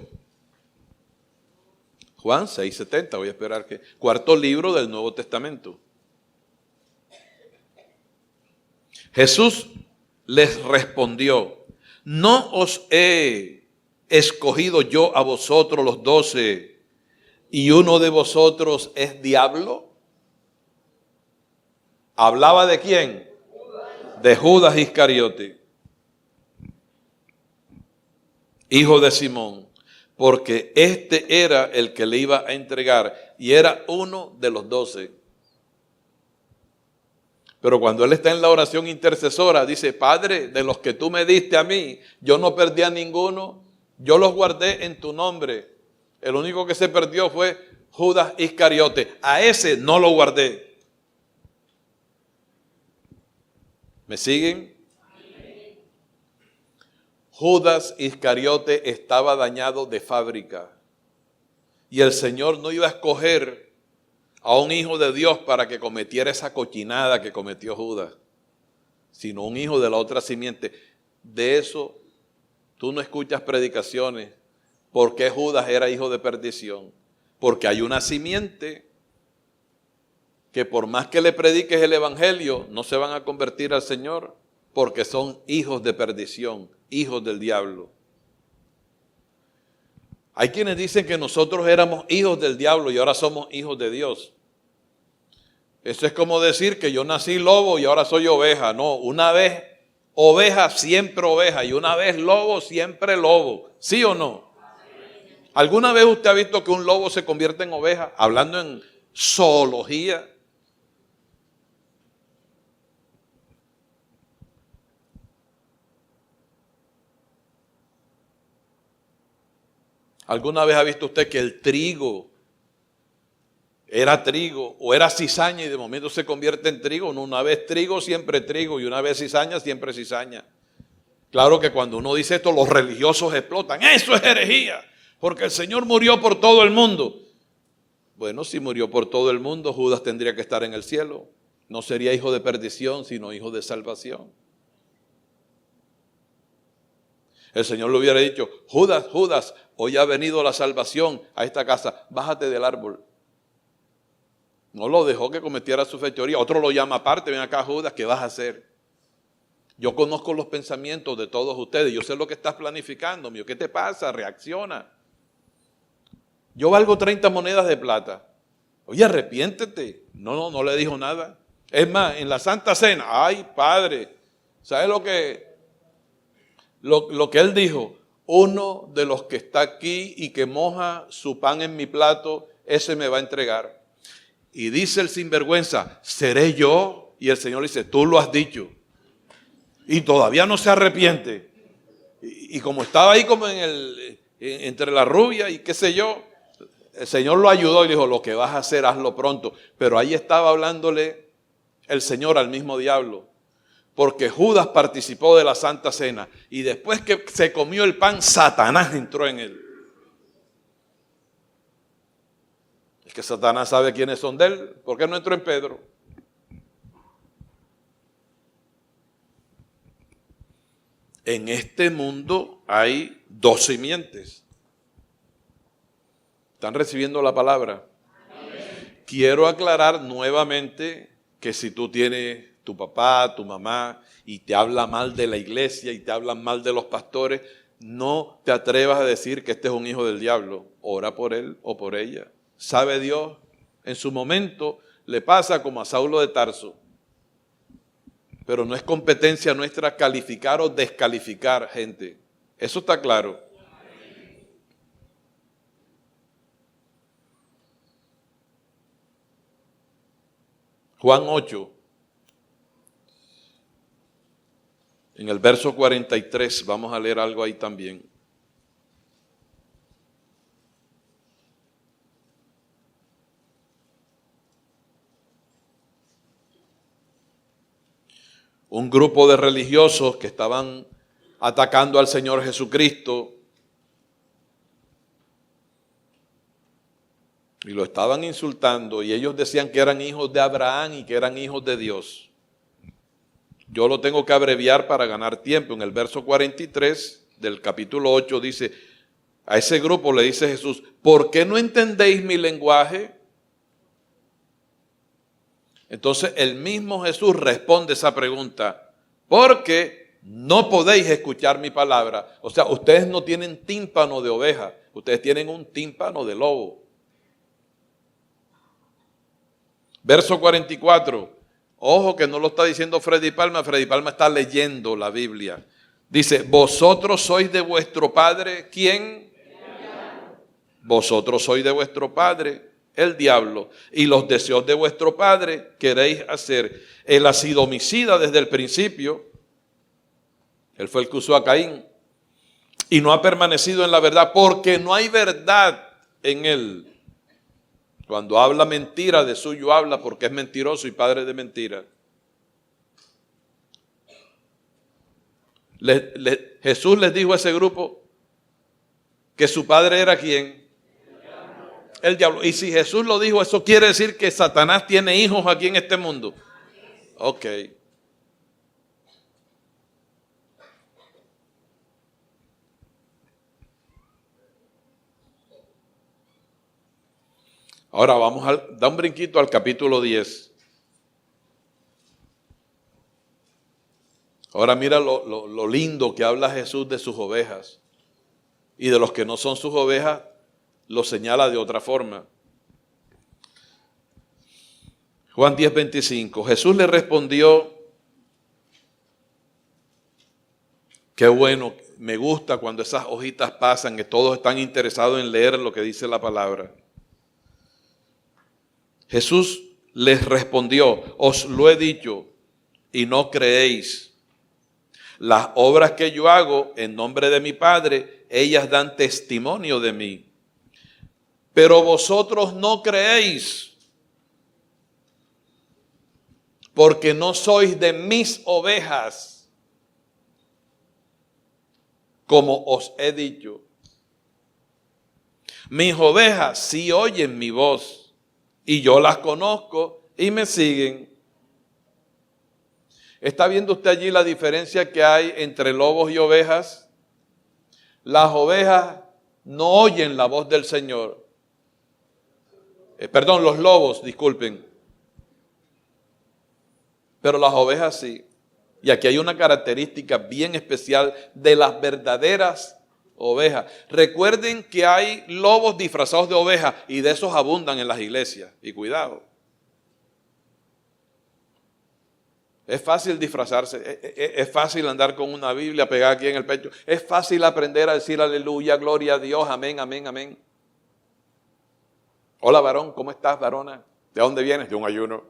Juan 6, 70, voy a esperar que... Cuarto libro del Nuevo Testamento. Jesús les respondió, ¿no os he escogido yo a vosotros los 12 y uno de vosotros es diablo? ¿Hablaba de quién? De Judas Iscariote, hijo de Simón, porque este era el que le iba a entregar y era uno de los 12. Pero cuando él está en la oración intercesora, dice, Padre, de los que tú me diste a mí, yo no perdí a ninguno, yo los guardé en tu nombre. El único que se perdió fue Judas Iscariote. A ese no lo guardé. ¿Me siguen? Judas Iscariote estaba dañado de fábrica. Y el Señor no iba a escoger a un hijo de Dios para que cometiera esa cochinada que cometió Judas, sino un hijo de la otra simiente. De eso tú no escuchas predicaciones. ¿Por qué Judas era hijo de perdición? Porque hay una simiente que por más que le prediques el evangelio, no se van a convertir al Señor, porque son hijos de perdición, hijos del diablo. Hay quienes dicen que nosotros éramos hijos del diablo y ahora somos hijos de Dios. Eso es como decir que yo nací lobo y ahora soy oveja. No, una vez oveja, siempre oveja, y una vez lobo, siempre lobo. ¿Sí o no? ¿Alguna vez usted ha visto que un lobo se convierte en oveja? Hablando en zoología. ¿Alguna vez ha visto usted que el trigo era trigo o era cizaña y de momento se convierte en trigo? No, una vez trigo, siempre trigo, y una vez cizaña, siempre cizaña. Claro que cuando uno dice esto, los religiosos explotan. ¡Eso es herejía! Porque el Señor murió por todo el mundo. Bueno, si murió por todo el mundo, Judas tendría que estar en el cielo. No sería hijo de perdición, sino hijo de salvación. El Señor le hubiera dicho: Judas, Judas, hoy ha venido la salvación a esta casa, bájate del árbol. No lo dejó que cometiera su fechoría. Otro lo llama aparte: ven acá, Judas, ¿qué vas a hacer? Yo conozco los pensamientos de todos ustedes, yo sé lo que estás planificando, mío. ¿Qué te pasa? Reacciona. Yo valgo 30 monedas de plata. Oye, arrepiéntete. No le dijo nada. Es más, en la Santa Cena, ay, Padre, ¿sabes lo que él dijo? Uno de los que está aquí y que moja su pan en mi plato, ese me va a entregar. Y dice el sinvergüenza: ¿seré yo? Y el Señor dice: tú lo has dicho. Y todavía no se arrepiente. Y como estaba ahí como entre la rubia y qué sé yo, el Señor lo ayudó y le dijo: lo que vas a hacer, hazlo pronto. Pero ahí estaba hablándole el Señor al mismo diablo. Porque Judas participó de la Santa Cena y después que se comió el pan, Satanás entró en él. Es que Satanás sabe quiénes son de él. ¿Por qué no entró en Pedro? En este mundo hay dos simientes. ¿Están recibiendo la palabra? Amén. Quiero aclarar nuevamente que si tú tienes tu papá, tu mamá, y te habla mal de la iglesia y te hablan mal de los pastores, no te atrevas a decir que este es un hijo del diablo. Ora por él o por ella. Sabe Dios, en su momento le pasa como a Saulo de Tarso. Pero no es competencia nuestra calificar o descalificar gente. Eso está claro. Juan 8. En el verso 43, vamos a leer algo ahí también. Un grupo de religiosos que estaban atacando al Señor Jesucristo y lo estaban insultando, y ellos decían que eran hijos de Abraham y que eran hijos de Dios. Yo lo tengo que abreviar para ganar tiempo. En el verso 43 del capítulo 8 dice, a ese grupo le dice Jesús: ¿por qué no entendéis mi lenguaje? Entonces el mismo Jesús responde esa pregunta: porque no podéis escuchar mi palabra. O sea, ustedes no tienen tímpano de oveja, ustedes tienen un tímpano de lobo. Verso 44. Ojo que no lo está diciendo Freddy Palma está leyendo la Biblia. Dice: vosotros sois de vuestro padre, ¿quién? Vosotros sois de vuestro padre, el diablo, y los deseos de vuestro padre queréis hacer. Él ha sido homicida desde el principio. Él fue el que usó a Caín. Y no ha permanecido en la verdad, porque no hay verdad en él. Cuando habla mentira, de suyo habla, porque es mentiroso y padre de mentira. Jesús les dijo a ese grupo que su padre era ¿quién? El diablo. Y si Jesús lo dijo, eso quiere decir que Satanás tiene hijos aquí en este mundo. Ok. Ahora vamos a dar un brinquito al capítulo 10. Ahora mira lo lindo que habla Jesús de sus ovejas. Y de los que no son sus ovejas, lo señala de otra forma. Juan 10:25. Jesús le respondió, qué bueno, me gusta cuando esas hojitas pasan, que todos están interesados en leer lo que dice la palabra. Jesús les respondió, os lo he dicho y no creéis. Las obras que yo hago en nombre de mi Padre, ellas dan testimonio de mí. Pero vosotros no creéis, porque no sois de mis ovejas, como os he dicho. Mis ovejas sí oyen mi voz, y yo las conozco y me siguen. ¿Está viendo usted allí la diferencia que hay entre lobos y ovejas? Las ovejas no oyen la voz del Señor. Los lobos, disculpen. Pero las ovejas sí. Y aquí hay una característica bien especial de las verdaderas ovejas. Recuerden que hay lobos disfrazados de ovejas y de esos abundan en las iglesias. Y cuidado. Es fácil disfrazarse, es fácil andar con una Biblia pegada aquí en el pecho. Es fácil aprender a decir aleluya, gloria a Dios, amén, amén, amén. Hola varón, ¿cómo estás, varona? ¿De dónde vienes? De un ayuno.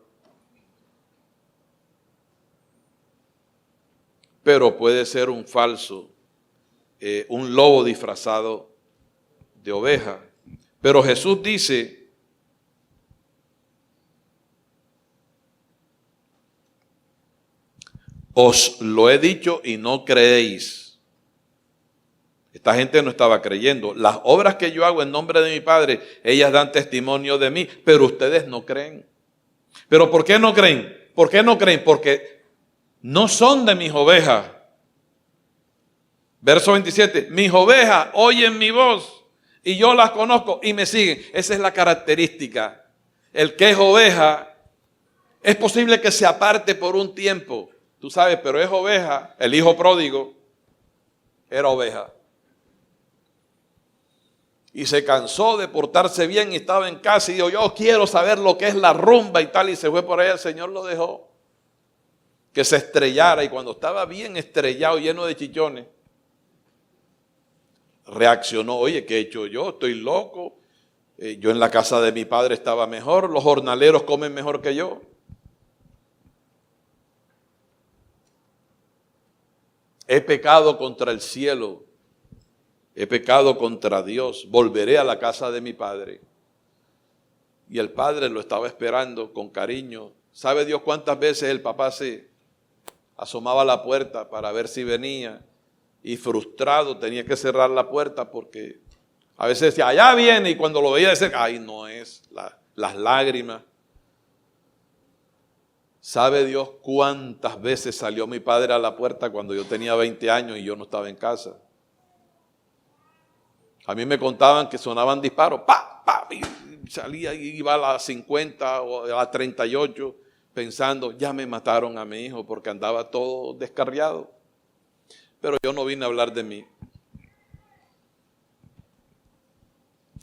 Pero puede ser un falso, un lobo disfrazado de oveja. Pero Jesús dice, os lo he dicho y no creéis. Esta gente no estaba creyendo. Las obras que yo hago en nombre de mi Padre, ellas dan testimonio de mí, pero ustedes no creen. ¿Pero por qué no creen? ¿Por qué no creen? Porque no son de mis ovejas. Verso 27, mis ovejas oyen mi voz y yo las conozco y me siguen. Esa es la característica. El que es oveja, es posible que se aparte por un tiempo. Tú sabes, pero es oveja. El hijo pródigo era oveja. Y se cansó de portarse bien y estaba en casa y dijo, yo quiero saber lo que es la rumba y tal. Y se fue por ahí, el Señor lo dejó. Que se estrellara y cuando estaba bien estrellado, lleno de chichones, reaccionó, oye, ¿qué he hecho yo? Estoy loco. Yo en la casa de mi padre estaba mejor, los jornaleros comen mejor que yo. He pecado contra el cielo, he pecado contra Dios, volveré a la casa de mi padre. Y el padre lo estaba esperando con cariño. ¿Sabe Dios cuántas veces el papá se asomaba a la puerta para ver si venía? Y frustrado tenía que cerrar la puerta porque a veces decía, allá viene, y cuando lo veía decir, ay, no es, las lágrimas. ¿Sabe Dios cuántas veces salió mi padre a la puerta cuando yo tenía 20 años y yo no estaba en casa? A mí me contaban que sonaban disparos, ¡pa! ¡pa! Y salía y iba a las 50 o a las 38 pensando, ya me mataron a mi hijo porque andaba todo descarriado. Pero yo no vine a hablar de mí.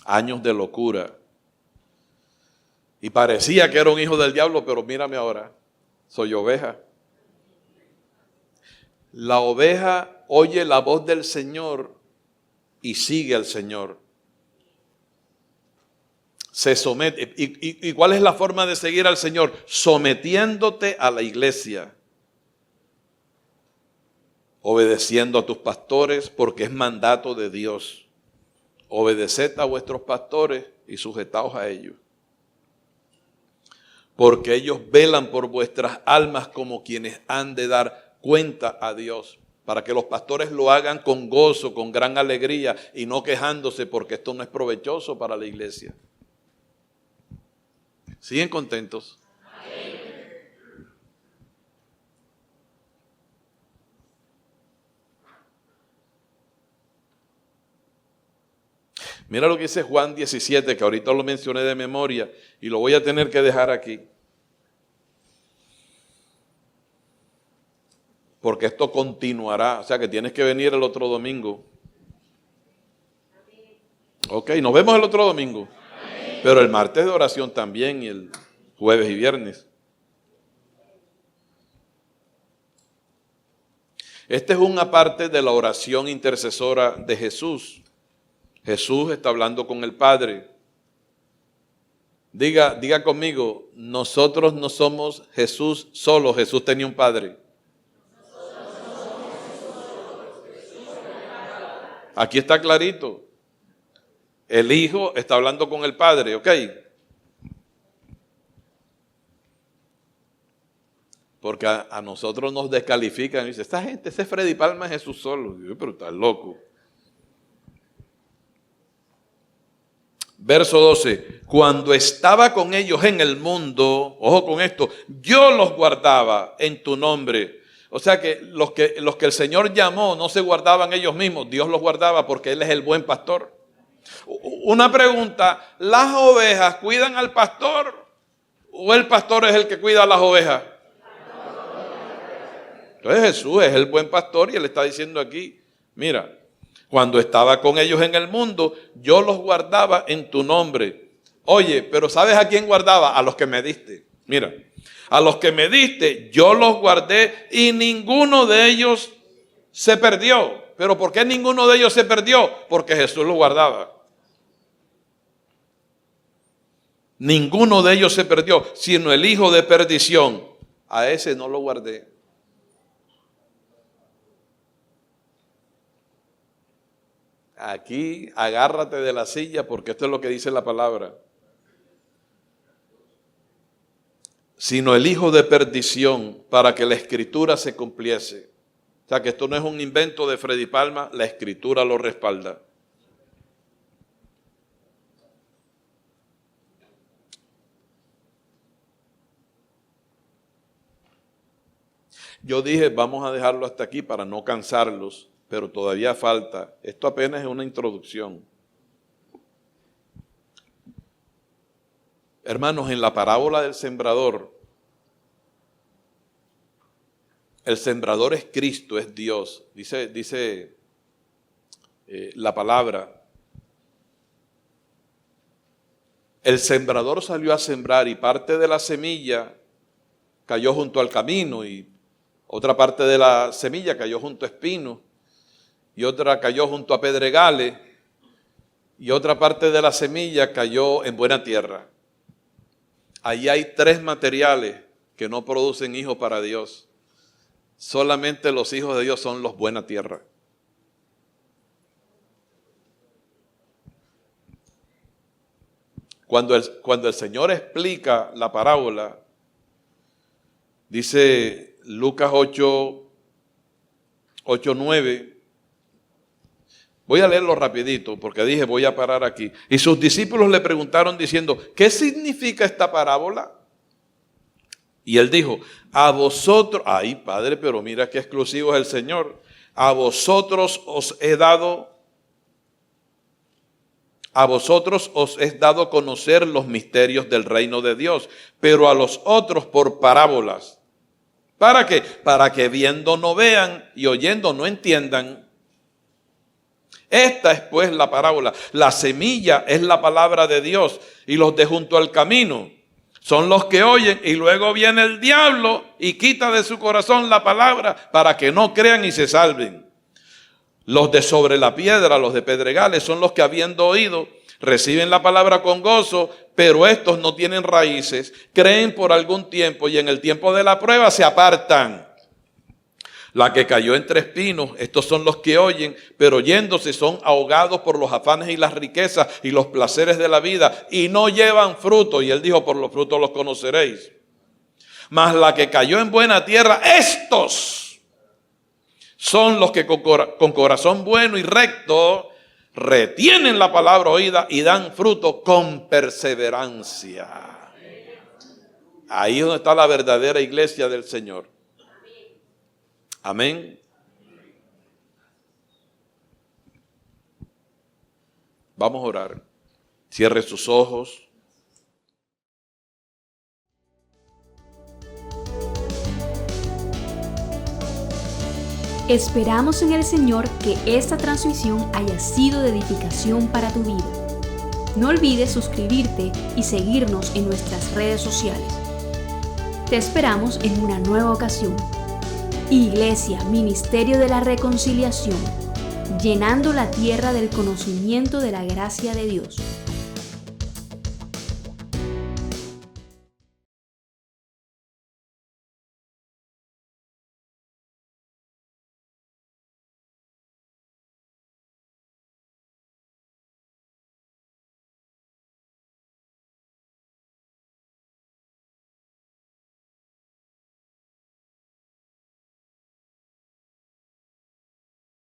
Años de locura. Y parecía que era un hijo del diablo, pero mírame ahora. Soy oveja. La oveja oye la voz del Señor y sigue al Señor. Se somete. ¿Y cuál es la forma de seguir al Señor? Sometiéndote a la iglesia. Obedeciendo a tus pastores porque es mandato de Dios. Obedeced a vuestros pastores y sujetaos a ellos. Porque ellos velan por vuestras almas como quienes han de dar cuenta a Dios. para que los pastores lo hagan con gozo, con gran alegría y no quejándose porque esto no es provechoso para la iglesia. ¿Siguen contentos? Mira lo que dice Juan 17, que ahorita lo mencioné de memoria y lo voy a tener que dejar aquí. Porque esto continuará, o sea que tienes que venir el otro domingo. Ok, nos vemos el otro domingo. Pero el martes de oración también y el jueves y viernes. Esta es una parte de la oración intercesora de Jesús. Jesús está hablando con el Padre. Diga conmigo, nosotros no somos Jesús solo, Jesús tenía un Padre. Aquí está clarito. El Hijo está hablando con el Padre, ¿ok? Porque a nosotros nos descalifican y dicen, esta gente, ese Freddy Palma es Jesús solo. Yo, pero está loco. Verso 12, cuando estaba con ellos en el mundo, ojo con esto, yo los guardaba en tu nombre. O sea que los que el Señor llamó no se guardaban ellos mismos, Dios los guardaba porque Él es el buen pastor. Una pregunta, ¿las ovejas cuidan al pastor o el pastor es el que cuida a las ovejas? Entonces Jesús es el buen pastor y Él está diciendo aquí, mira, cuando estaba con ellos en el mundo, yo los guardaba en tu nombre. Oye, pero ¿sabes a quién guardaba? A los que me diste. Mira, a los que me diste, yo los guardé y ninguno de ellos se perdió. ¿Pero por qué ninguno de ellos se perdió? Porque Jesús los guardaba. Ninguno de ellos se perdió, sino el hijo de perdición. A ese no lo guardé. Aquí agárrate de la silla porque esto es lo que dice la palabra. Sino el hijo de perdición para que la escritura se cumpliese. O sea que esto no es un invento de Freddy Palma, la escritura lo respalda. Yo dije, vamos a dejarlo hasta aquí para no cansarlos. Pero todavía falta. Esto apenas es una introducción. Hermanos, en la parábola del sembrador, el sembrador es Cristo, es Dios. Dice la palabra. El sembrador salió a sembrar y parte de la semilla cayó junto al camino y otra parte de la semilla cayó junto a espinos. Y otra cayó junto a pedregales, y otra parte de la semilla cayó en buena tierra. Ahí hay 3 materiales que no producen hijos para Dios. Solamente los hijos de Dios son los buena tierra. Cuando el Señor explica la parábola, dice Lucas 8:9. Voy a leerlo rapidito porque dije voy a parar aquí. Y sus discípulos le preguntaron diciendo, ¿qué significa esta parábola? Y él dijo, a vosotros, ay Padre, pero mira qué exclusivo es el Señor. A vosotros os he dado a conocer los misterios del reino de Dios, pero a los otros por parábolas. ¿Para qué? Para que viendo no vean y oyendo no entiendan. Esta es pues la parábola. La semilla es la palabra de Dios y los de junto al camino son los que oyen y luego viene el diablo y quita de su corazón la palabra para que no crean y se salven. Los de sobre la piedra, los de pedregales, son los que habiendo oído reciben la palabra con gozo, pero estos no tienen raíces, creen por algún tiempo y en el tiempo de la prueba se apartan. La que cayó entre espinos, estos son los que oyen, pero yéndose son ahogados por los afanes y las riquezas y los placeres de la vida y no llevan fruto. Y él dijo, por los frutos los conoceréis. Mas la que cayó en buena tierra, estos son los que con corazón bueno y recto retienen la palabra oída y dan fruto con perseverancia. Ahí es donde está la verdadera iglesia del Señor. Amén. Vamos a orar. Cierre sus ojos. Esperamos en el Señor que esta transmisión haya sido de edificación para tu vida. No olvides suscribirte y seguirnos en nuestras redes sociales. Te esperamos en una nueva ocasión. Iglesia, Ministerio de la Reconciliación, llenando la tierra del conocimiento de la gracia de Dios.